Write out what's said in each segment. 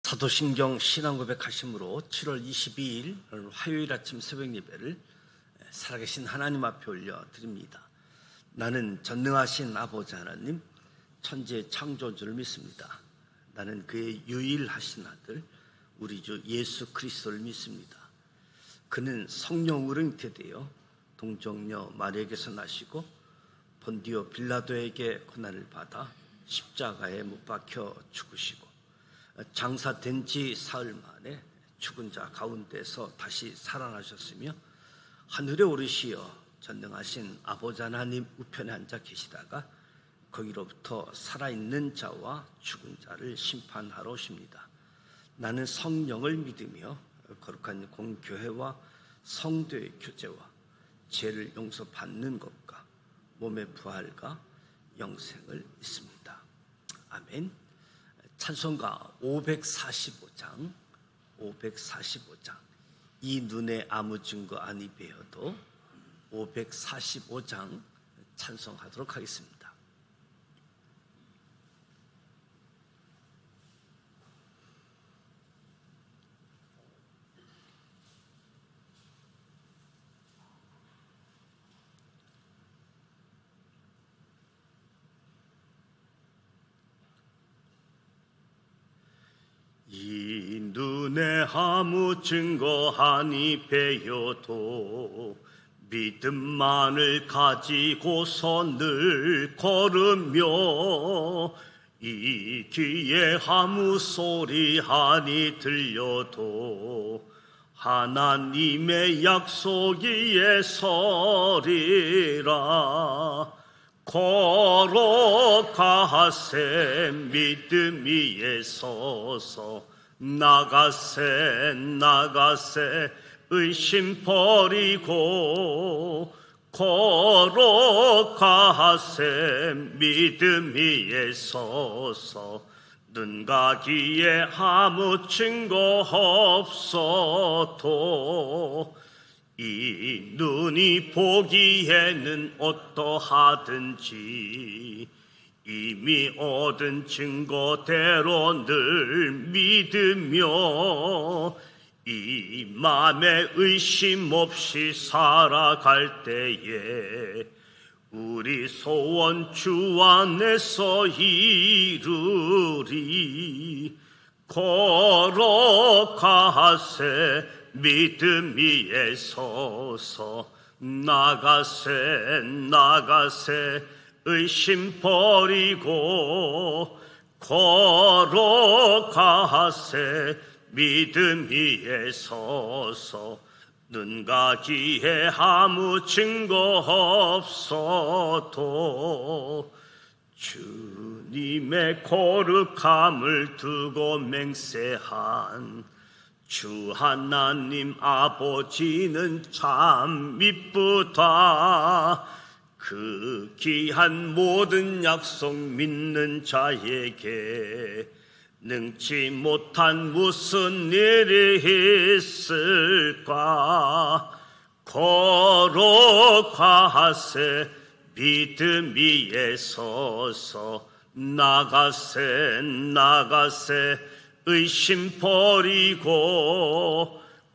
사도신경 신앙고백하심으로 7월 22일 화요일 아침 새벽 예배를 살아계신 하나님 앞에 올려드립니다. 나는 전능하신 아버지 하나님, 천지의 창조주를 믿습니다. 나는 그의 유일하신 아들 우리 주 예수 그리스도를 믿습니다. 그는 성령으로 잉태되어 동정녀 마리아에게서 나시고 본디오 빌라도에게 고난을 받아 십자가에 못 박혀 죽으시고 장사된 지 사흘 만에 죽은 자 가운데서 다시 살아나셨으며 하늘에 오르시어 전능하신 아버지 하나님 우편에 앉아 계시다가 거기로부터 살아있는 자와 죽은 자를 심판하러 오십니다. 나는 성령을 믿으며 거룩한 공교회와 성도의 교제와 죄를 용서받는 것과 몸의 부활과 영생을 믿습니다. 아멘. 찬송가 545장 이 눈에 아무 증거 아니 배어도 545장 찬송하도록 하겠습니다. 이 눈에 아무 증거 아니 배어도 믿음만을 가지고서 늘 걸으며 이 귀에 아무 소리 아니 들려도 하나님의 약속 위에 서리라. 걸어가세 믿음 위에 서서 나가세 의심 버리고 걸어가세 믿음 위에 서서 눈 가기에 아무 증거 없어도 이 눈이 보기에는 어떠하든지 이미 얻은 증거대로 늘 믿으며 이 맘에 의심 없이 살아갈 때에 우리 소원 주 안에서 이루리. 걸어가세 믿음 위에 서서 나가세 의심 버리고 걸어가세 믿음 위에 서서 눈 가기에 아무 증거 없어도 주님의 거룩함을 두고 맹세한 주 하나님 아버지는 참 이쁘다. 그 귀한 모든 약속 믿는 자에게 능치 못한 무슨 일이 있을까. 걸어가세 믿음 위에 서서 나가세 의심 버리고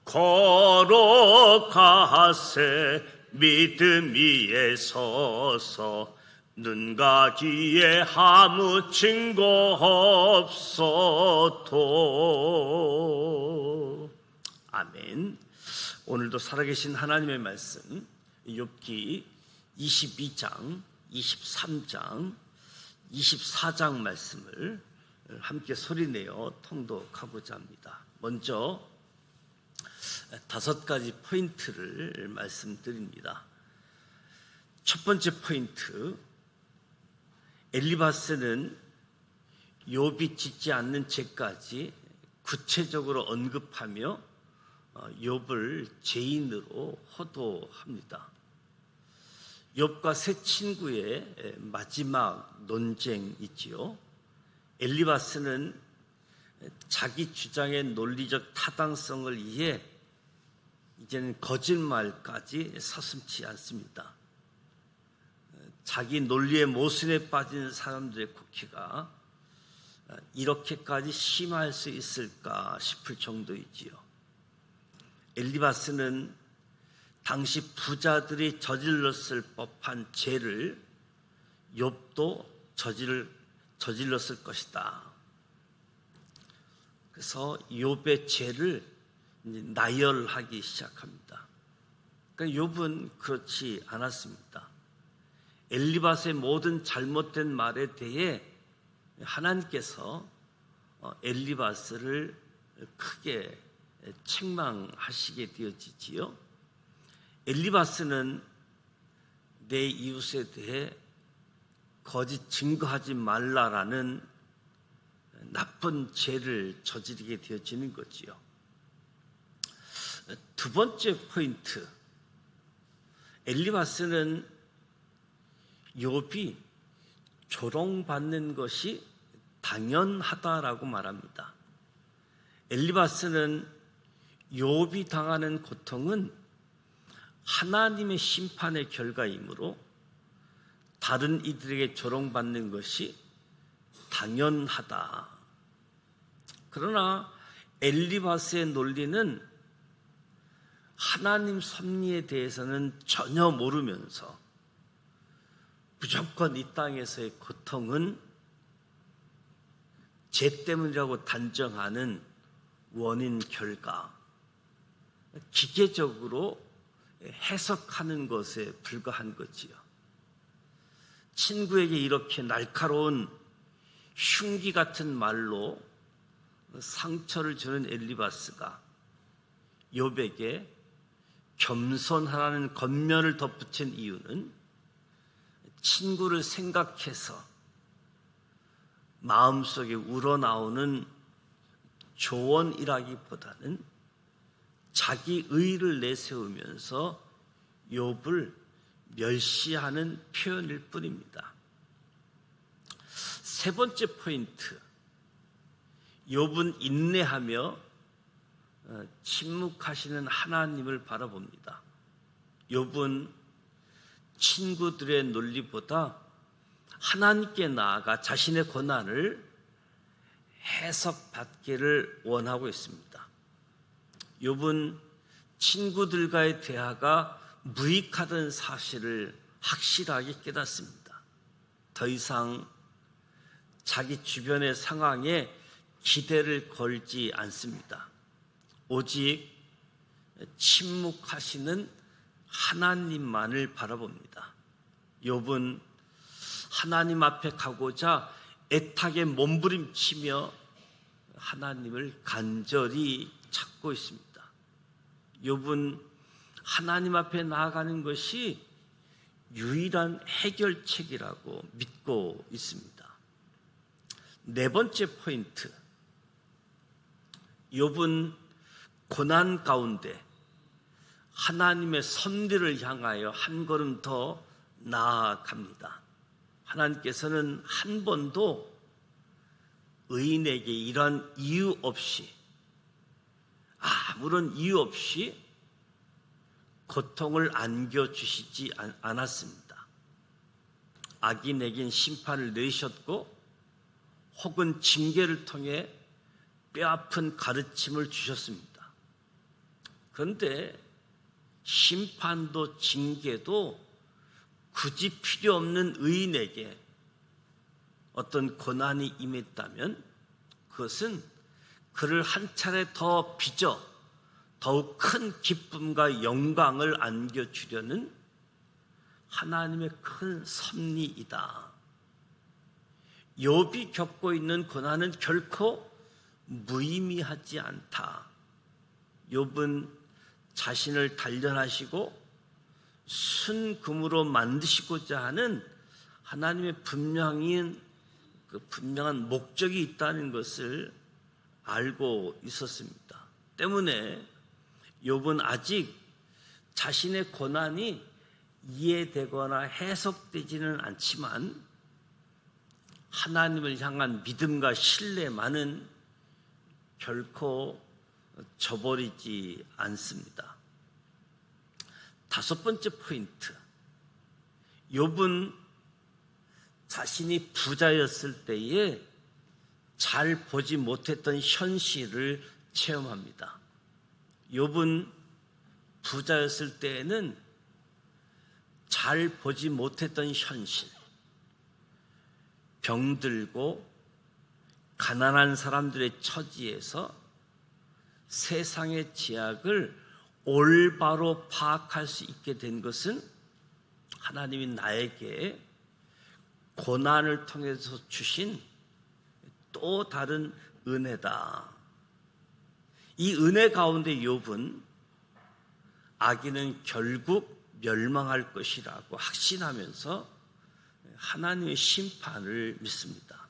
걸어가세 믿음 위에 서서 눈 가기에 아무 증거 없어도. 아멘. 오늘도 살아계신 하나님의 말씀 욥기 22장, 23장, 24장 말씀을 함께 소리내어 통독하고자 합니다. 먼저 5가지 포인트를 말씀드립니다. 첫 번째 포인트, 엘리바스는 욥이 짓지 않는 죄까지 구체적으로 언급하며 욥을 죄인으로 호도합니다. 욥과 세 친구의 마지막 논쟁이지요. 엘리바스는 자기 주장의 논리적 타당성을 위해 이제는 거짓말까지 서슴지 않습니다. 자기 논리의 모순에 빠진 사람들의 국회가 이렇게까지 심할 수 있을까 싶을 정도이지요. 엘리바스는 당시 부자들이 저질렀을 법한 죄를 욥도 저질렀을 것이다. 그래서 욥의 죄를 나열하기 시작합니다. 그러니까 욥은 그렇지 않았습니다. 엘리바스의 모든 잘못된 말에 대해 하나님께서 엘리바스를 크게 책망하시게 되어지지요. 엘리바스는 내 이웃에 대해 거짓 증거하지 말라라는 나쁜 죄를 저지르게 되어지는 거지요. 두 번째 포인트, 엘리바스는 욥이 조롱받는 것이 당연하다라고 말합니다. 엘리바스는 욥이 당하는 고통은 하나님의 심판의 결과이므로 다른 이들에게 조롱받는 것이 당연하다. 그러나 엘리바스의 논리는 하나님 섭리에 대해서는 전혀 모르면서 무조건 이 땅에서의 고통은 죄 때문이라고 단정하는 원인 결과, 기계적으로 해석하는 것에 불과한 거지요. 친구에게 이렇게 날카로운 흉기 같은 말로 상처를 주는 엘리바스가 욥에게 겸손하라는 겉면을 덧붙인 이유는 친구를 생각해서 마음속에 우러나오는 조언이라기보다는 자기 의의를 내세우면서 욥을 멸시하는 표현일 뿐입니다. 세 번째 포인트, 욥은 인내하며 침묵하시는 하나님을 바라봅니다. 욥은 친구들의 논리보다 하나님께 나아가 자신의 고난을 해석받기를 원하고 있습니다. 욥은 친구들과의 대화가 무익하던 사실을 확실하게 깨닫습니다. 더 이상 자기 주변의 상황에 기대를 걸지 않습니다. 오직 침묵하시는 하나님만을 바라봅니다. 욥은 하나님 앞에 가고자 애타게 몸부림치며 하나님을 간절히 찾고 있습니다. 욥은 하나님 앞에 나아가는 것이 유일한 해결책이라고 믿고 있습니다. 네 번째 포인트, 욥은 고난 가운데 하나님의 섭리를 향하여 한 걸음 더 나아갑니다. 하나님께서는 한 번도 의인에게 이런 이유 없이, 아무런 이유 없이 고통을 안겨주시지 않았습니다. 악인에겐 심판을 내리셨고 혹은 징계를 통해 뼈아픈 가르침을 주셨습니다. 그런데 심판도 징계도 굳이 필요 없는 의인에게 어떤 고난이 임했다면 그것은 그를 한 차례 더 빚어 더욱 큰 기쁨과 영광을 안겨주려는 하나님의 큰 섭리이다. 욥이 겪고 있는 고난은 결코 무의미하지 않다. 욥은 자신을 단련하시고 순금으로 만드시고자 하는 하나님의 분명한 목적이 있다는 것을 알고 있었습니다. 때문에 욥은 아직 자신의 고난이 이해되거나 해석되지는 않지만 하나님을 향한 믿음과 신뢰만은 결코 저버리지 않습니다. 다섯 번째 포인트, 욥은 자신이 부자였을 때에 잘 보지 못했던 현실을 체험합니다. 욥은 부자였을 때에는 잘 보지 못했던 현실, 병들고 가난한 사람들의 처지에서 세상의 제약을 올바로 파악할 수 있게 된 것은 하나님이 나에게 고난을 통해서 주신 또 다른 은혜다. 이 은혜 가운데 욥은 악인은 결국 멸망할 것이라고 확신하면서 하나님의 심판을 믿습니다.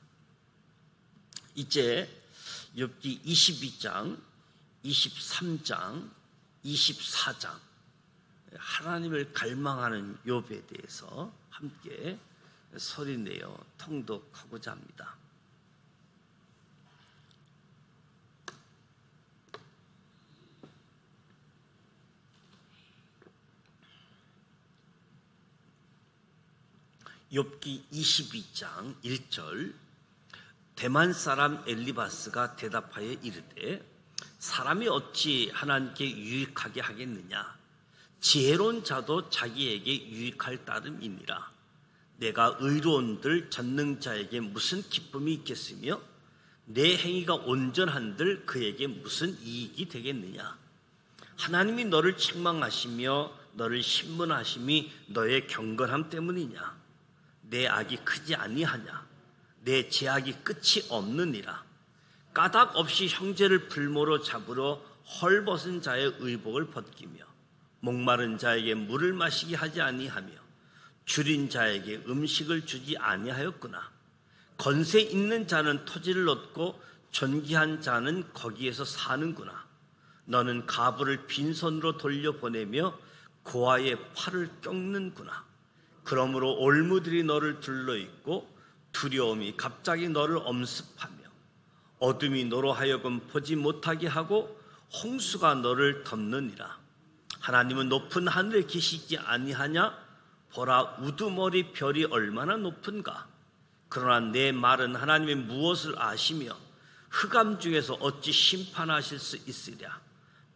이제 욥기 22장, 23장, 24장 하나님을 갈망하는 욥에 대해서 함께 소리내어 통독하고자 합니다. 욥기 22장 1절 대만 사람 엘리바스가 대답하여 이르되 사람이 어찌 하나님께 유익하게 하겠느냐 지혜로운 자도 자기에게 유익할 따름이니라 내가 의로운들 전능자에게 무슨 기쁨이 있겠으며 내 행위가 온전한들 그에게 무슨 이익이 되겠느냐 하나님이 너를 책망하시며 너를 신문하심이 너의 경건함 때문이냐 내 악이 크지 아니하냐 내 죄악이 끝이 없느니라 까닭 없이 형제를 불모로 잡으러 헐벗은 자의 의복을 벗기며 목마른 자에게 물을 마시게 하지 아니하며 줄인 자에게 음식을 주지 아니하였구나 건세 있는 자는 토지를 얻고 존귀한 자는 거기에서 사는구나 너는 가부를 빈손으로 돌려보내며 고아의 팔을 꺾는구나 그러므로 올무들이 너를 둘러있고 두려움이 갑자기 너를 엄습하며 어둠이 너로 하여금 보지 못하게 하고 홍수가 너를 덮느니라 하나님은 높은 하늘에 계시지 아니하냐 보라 우두머리 별이 얼마나 높은가 그러나 내 말은 하나님의 무엇을 아시며 흑암 중에서 어찌 심판하실 수 있으랴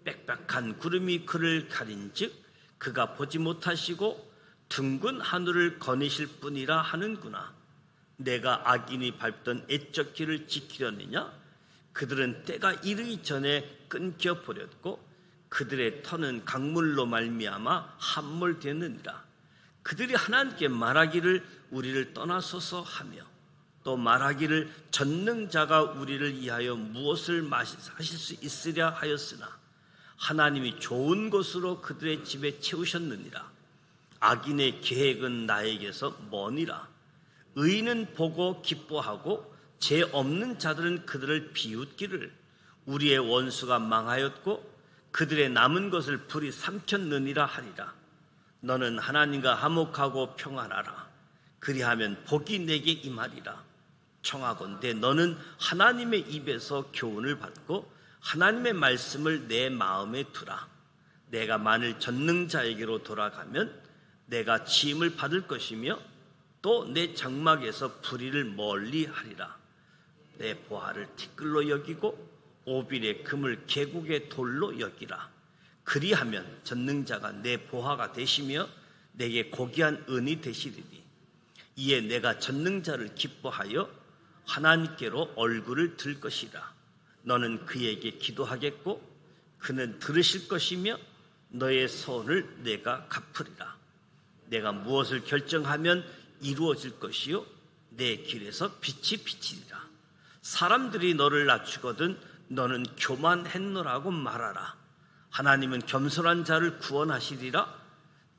빽빽한 구름이 그를 가린즉 그가 보지 못하시고 둥근 하늘을 거니실 뿐이라 하는구나 내가 악인이 밟던 애적 길을 지키려느냐 그들은 때가 이르기 전에 끊겨버렸고 그들의 터는 강물로 말미암아 함몰되느니라 그들이 하나님께 말하기를 우리를 떠나소서 하며 또 말하기를 전능자가 우리를 위하여 무엇을 하실 수 있으랴 하였으나 하나님이 좋은 것으로 그들의 집에 채우셨느니라 악인의 계획은 나에게서 머니라 의인은 보고 기뻐하고 죄 없는 자들은 그들을 비웃기를 우리의 원수가 망하였고 그들의 남은 것을 불이 삼켰느니라 하리라 너는 하나님과 화목하고 평안하라 그리하면 복이 내게 임하리라 청하건대 너는 하나님의 입에서 교훈을 받고 하나님의 말씀을 내 마음에 두라 내가 만일 전능자에게로 돌아가면 내가 지임을 받을 것이며 또 내 장막에서 불의를 멀리 하리라 내 보화를 티끌로 여기고 오빌의 금을 계곡의 돌로 여기라 그리하면 전능자가 내 보화가 되시며 내게 고귀한 은이 되시리니 이에 내가 전능자를 기뻐하여 하나님께로 얼굴을 들 것이라 너는 그에게 기도하겠고 그는 들으실 것이며 너의 소원을 내가 갚으리라 내가 무엇을 결정하면 이루어질 것이요 내 길에서 빛이 비치리라 사람들이 너를 낮추거든 너는 교만했노라고 말하라 하나님은 겸손한 자를 구원하시리라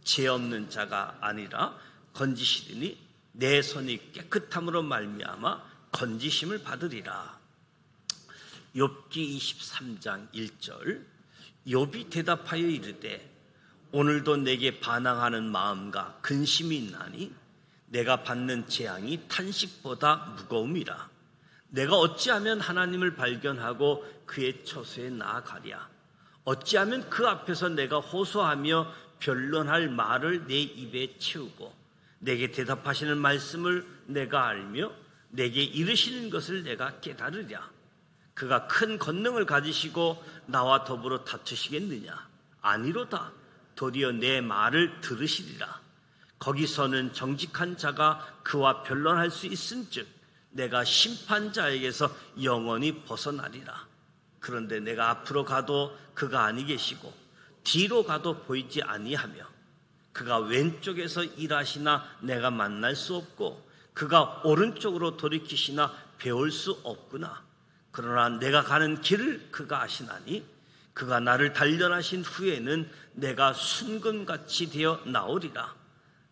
죄 없는 자가 아니라 건지시리니 내 손이 깨끗함으로 말미암아 건지심을 받으리라 욥기 23장 1절 욥이 대답하여 이르되 오늘도 내게 반항하는 마음과 근심이 있나니 내가 받는 재앙이 탄식보다 무거움이라 내가 어찌하면 하나님을 발견하고 그의 처소에 나아가랴 어찌하면 그 앞에서 내가 호소하며 변론할 말을 내 입에 채우고 내게 대답하시는 말씀을 내가 알며 내게 이르시는 것을 내가 깨달으랴. 그가 큰 권능을 가지시고 나와 더불어 다투시겠느냐? 아니로다. 도리어 내 말을 들으시리라. 거기서는 정직한 자가 그와 변론할 수 있은즉 내가 심판자에게서 영원히 벗어나리라. 그런데 내가 앞으로 가도 그가 아니 계시고 뒤로 가도 보이지 아니하며 그가 왼쪽에서 일하시나 내가 만날 수 없고 그가 오른쪽으로 돌이키시나 배울 수 없구나. 그러나 내가 가는 길을 그가 아시나니 그가 나를 단련하신 후에는 내가 순금같이 되어 나오리라.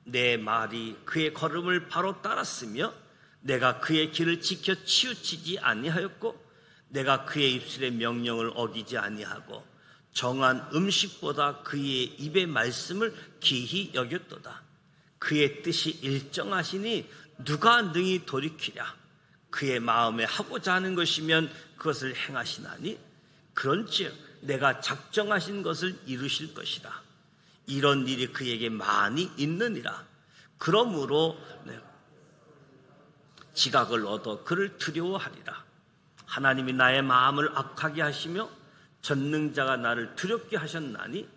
내 말이 그의 걸음을 바로 따랐으며 내가 그의 길을 지켜 치우치지 아니하였고 내가 그의 입술의 명령을 어기지 아니하고 정한 음식보다 그의 입의 말씀을 기히 여겼도다. 그의 뜻이 일정하시니 누가 능히 돌이키랴. 그의 마음에 하고자 하는 것이면 그것을 행하시나니 그런즉 내가 작정하신 것을 이루실 것이다. 이런 일이 그에게 많이 있느니라. 그러므로 지각을 얻어 그를 두려워하리라. 하나님이 나의 마음을 악하게 하시며 전능자가 나를 두렵게 하셨나니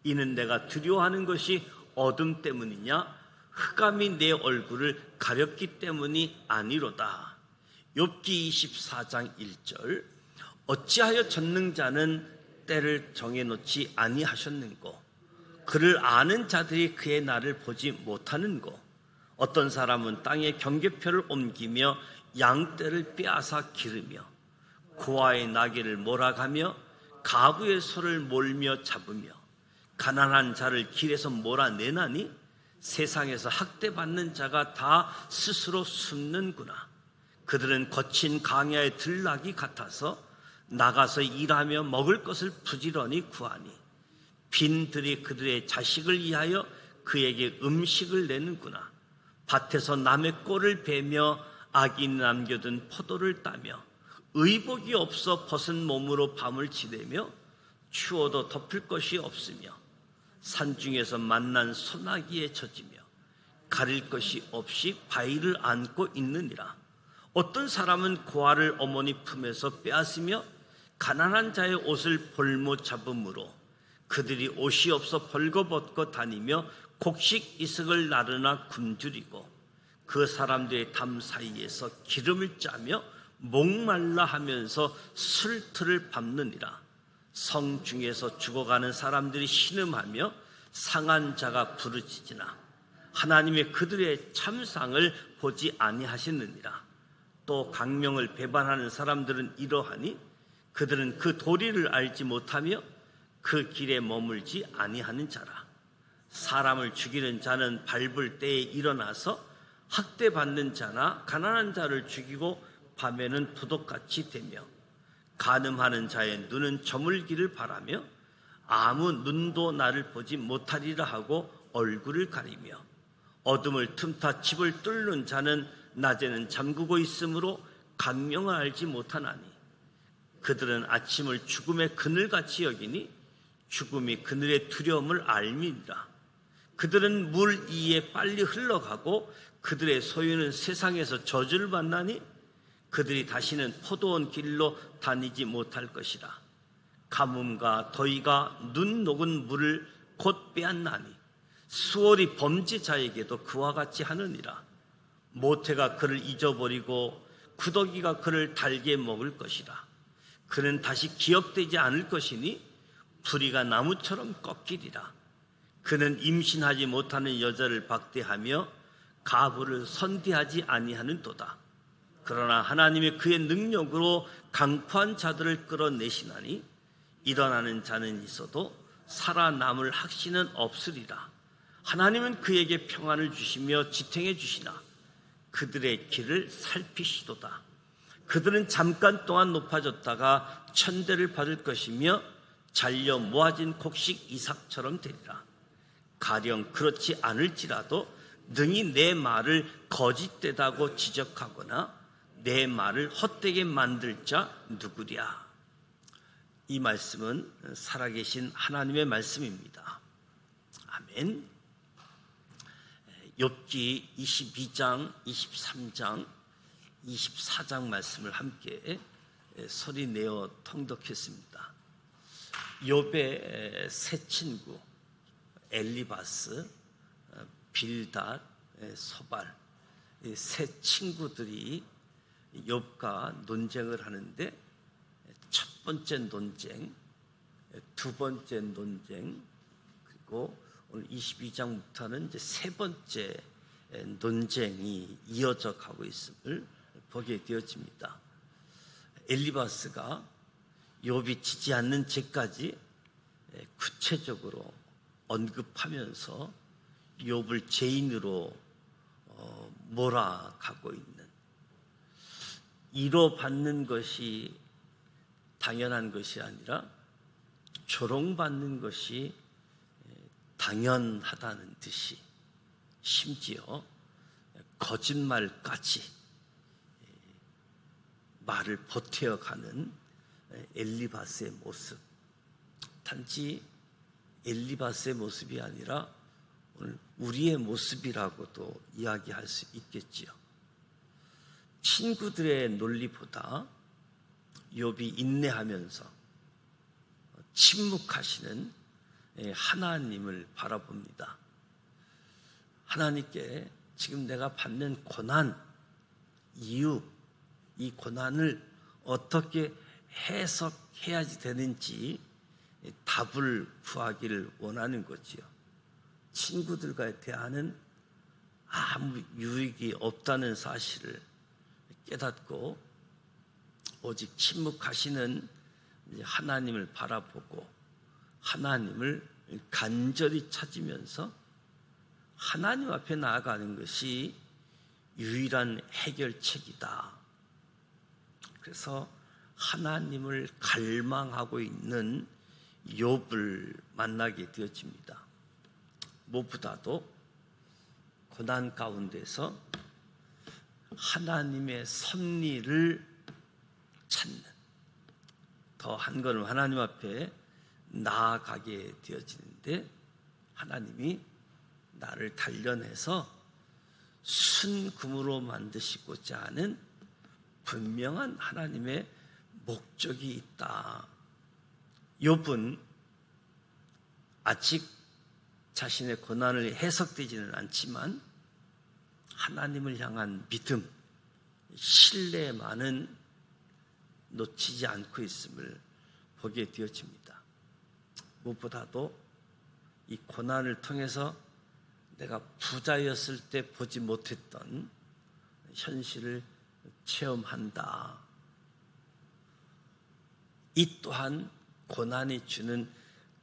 이는 내가 두려워하는 것이 어둠 때문이냐 흑암이 내 얼굴을 가렸기 때문이 아니로다. 욥기 24장 1절. 어찌하여 전능자는 때를 정해놓지 아니하셨는고 그를 아는 자들이 그의 날을 보지 못하는고 어떤 사람은 땅에 경계표를 옮기며 양떼를 빼앗아 기르며 고아의 나귀를 몰아가며 가부의 소를 몰며 잡으며 가난한 자를 길에서 몰아내나니 세상에서 학대받는 자가 다 스스로 숨는구나. 그들은 거친 강야의 들나귀 같아서 나가서 일하며 먹을 것을 부지런히 구하니 빈들이 그들의 자식을 위하여 그에게 음식을 내는구나. 밭에서 남의 꼴을 베며 악인이 남겨둔 포도를 따며 의복이 없어 벗은 몸으로 밤을 지내며 추워도 덮을 것이 없으며 산중에서 만난 소나기에 젖으며 가릴 것이 없이 바위를 안고 있느니라. 어떤 사람은 고아를 어머니 품에서 빼앗으며 가난한 자의 옷을 볼못 잡음으로 그들이 옷이 없어 벌거벗고 다니며 곡식 이슬을 나르나 굶주리고 그 사람들의 담 사이에서 기름을 짜며 목말라 하면서 술틀을 밟느니라. 성 중에서 죽어가는 사람들이 신음하며 상한 자가 부르짖으나 하나님의 그들의 참상을 보지 아니하시느니라. 또 강명을 배반하는 사람들은 이러하니 그들은 그 도리를 알지 못하며 그 길에 머물지 아니하는 자라. 사람을 죽이는 자는 밟을 때에 일어나서 학대받는 자나 가난한 자를 죽이고 밤에는 도둑같이 되며 간음하는 자의 눈은 저물기를 바라며 아무 눈도 나를 보지 못하리라 하고 얼굴을 가리며 어둠을 틈타 집을 뚫는 자는 낮에는 잠그고 있으므로 강명을 알지 못하나니 그들은 아침을 죽음의 그늘같이 여기니 죽음이 그늘의 두려움을 알미니라. 그들은 물 위에 빨리 흘러가고 그들의 소유는 세상에서 저주를 만나니 그들이 다시는 포도원 길로 다니지 못할 것이라. 가뭄과 더위가 눈 녹은 물을 곧 빼앗나니 수월이 범죄자에게도 그와 같이 하느니라. 모태가 그를 잊어버리고 구더기가 그를 달게 먹을 것이라. 그는 다시 기억되지 않을 것이니 부리가 나무처럼 꺾이리라. 그는 임신하지 못하는 여자를 박대하며 가부를 선대하지 아니하는도다. 그러나 하나님의 그의 능력으로 강포한 자들을 끌어내시나니 일어나는 자는 있어도 살아남을 확신은 없으리라. 하나님은 그에게 평안을 주시며 지탱해 주시나 그들의 길을 살피시도다. 그들은 잠깐 동안 높아졌다가 천대를 받을 것이며 잘려 모아진 곡식 이삭처럼 되리라. 가령 그렇지 않을지라도 능히 내 말을 거짓되다고 지적하거나 내 말을 헛되게 만들 자 누구랴. 이 말씀은 살아계신 하나님의 말씀입니다. 아멘. 욥기 22장, 23장 24장 말씀을 함께 소리내어 통독했습니다. 욥의 세 친구 엘리바스, 빌닷, 소발, 이 세 친구들이 욥과 논쟁을 하는데, 첫 번째 논쟁, 두 번째 논쟁, 그리고 오늘 22장부터는 이제 세 번째 논쟁이 이어져 가고 있음을 보게 되어집니다. 엘리바스가 욥이 지지 않는 죄까지 구체적으로 언급하면서 욥을 죄인으로 몰아가고 있는, 위로받는 것이 당연한 것이 아니라 조롱받는 것이 당연하다는 듯이, 심지어 거짓말까지 말을 보태어가는 엘리바스의 모습, 단지 엘리바스의 모습이 아니라 오늘 우리의 모습이라고도 이야기할 수 있겠지요. 친구들의 논리보다 욥이 인내하면서 침묵하시는 하나님을 바라봅니다. 하나님께 지금 내가 받는 고난, 이유, 이 고난을 어떻게 해석해야지 되는지 답을 구하기를 원하는 거지요. 친구들과의 대화는 아무 유익이 없다는 사실을 깨닫고 오직 침묵하시는 하나님을 바라보고 하나님을 간절히 찾으면서 하나님 앞에 나아가는 것이 유일한 해결책이다. 그래서 하나님을 갈망하고 있는 욥을 만나게 되어집니다. 무엇보다도 고난 가운데서 하나님의 섭리를 찾는, 더 한 걸음 하나님 앞에 나아가게 되어지는데, 하나님이 나를 단련해서 순금으로 만드시고자 하는 분명한 하나님의 목적이 있다. 욥은 아직 자신의 고난을 해석되지는 않지만 하나님을 향한 믿음, 신뢰만은 놓치지 않고 있음을 보게 되어집니다. 무엇보다도 이 고난을 통해서 내가 부자였을 때 보지 못했던 현실을 체험한다. 이 또한 고난이 주는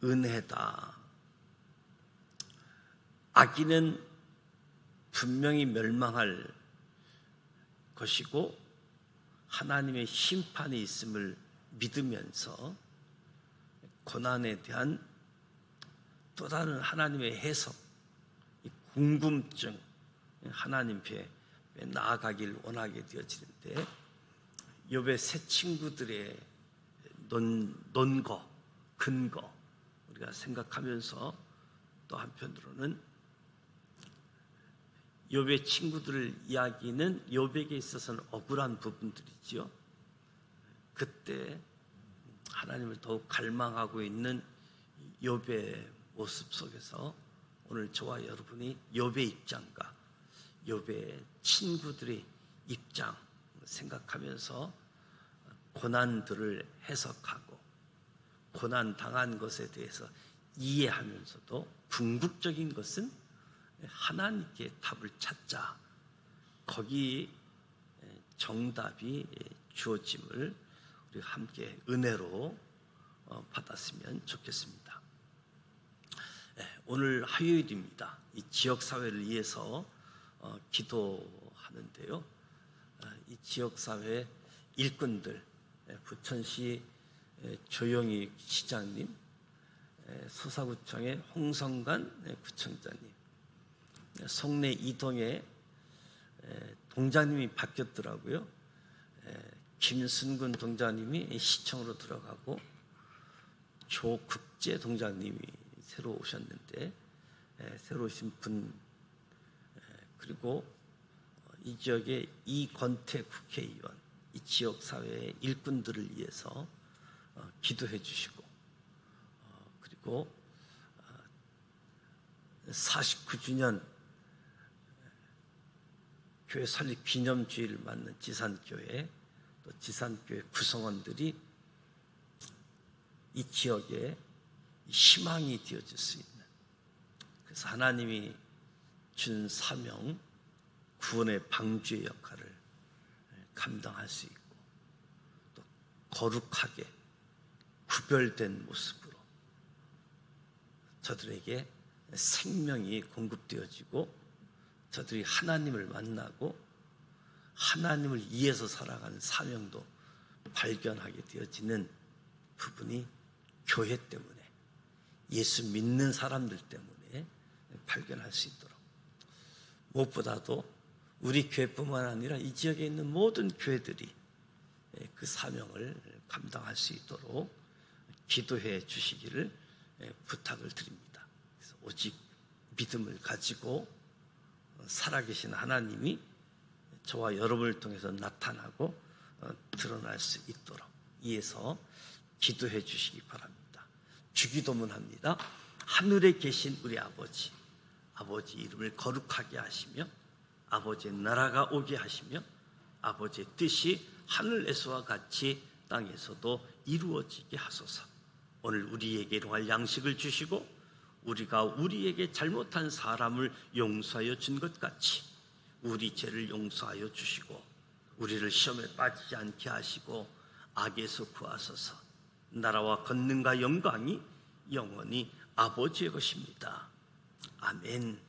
은혜다. 악인은 분명히 멸망할 것이고 하나님의 심판이 있음을 믿으면서 고난에 대한 또 다른 하나님의 해석, 궁금증, 하나님 앞에 나아가길 원하게 되어지는데, 욥의 세 친구들의 논거, 근거 우리가 생각하면서 또 한편으로는 욥의 친구들 이야기는 욥에게 있어서는 억울한 부분들이지요. 그때 하나님을 더욱 갈망하고 있는 욥의 모습 속에서 오늘 저와 여러분이 욥의 입장과 욥의 친구들의 입장 생각하면서 고난들을 해석하고 고난 당한 것에 대해서 이해하면서도 궁극적인 것은 하나님께 답을 찾자. 거기 정답이 주어짐을 우리 함께 은혜로 받았으면 좋겠습니다. 오늘 화요일입니다. 이 지역사회를 위해서 기도하는데요. 이 지역사회 일꾼들, 부천시 조영희 시장님, 소사구청의 홍성관 구청장님, 송내 이동의 동장님이 바뀌었더라고요. 김순근 동장님이 시청으로 들어가고 조국재 동장님이 새로 오셨는데, 새로 오신 분, 그리고 이 지역의 이권태 국회의원, 이 지역 사회의 일꾼들을 위해서 기도해 주시고, 그리고 49주년 교회 설립 기념주의를 맞는 지산교회, 또 지산교회 구성원들이 이 지역에 희망이 되어질 수 있는, 그래서 하나님이 준 사명, 구원의 방주의 역할을 감당할 수 있고, 또 거룩하게 구별된 모습으로 저들에게 생명이 공급되어지고, 저들이 하나님을 만나고 하나님을 위해서 살아가는 사명도 발견하게 되어지는 부분이 교회 때문에, 예수 믿는 사람들 때문에 발견할 수 있도록, 무엇보다도 우리 교회뿐만 아니라 이 지역에 있는 모든 교회들이 그 사명을 감당할 수 있도록 기도해 주시기를 부탁을 드립니다. 그래서 오직 믿음을 가지고 살아계신 하나님이 저와 여러분을 통해서 나타나고 드러날 수 있도록 이에서 기도해 주시기 바랍니다. 주기도문 합니다. 하늘에 계신 우리 아버지, 아버지 이름을 거룩하게 하시며 아버지의 나라가 오게 하시며 아버지의 뜻이 하늘에서와 같이 땅에서도 이루어지게 하소서. 오늘 우리에게 일용할 양식을 주시고 우리가 우리에게 잘못한 사람을 용서하여 준 것 같이 우리 죄를 용서하여 주시고 우리를 시험에 빠지지 않게 하시고 악에서 구하소서. 나라와 권능과 영광이 영원히 아버지의 것입니다. 아멘.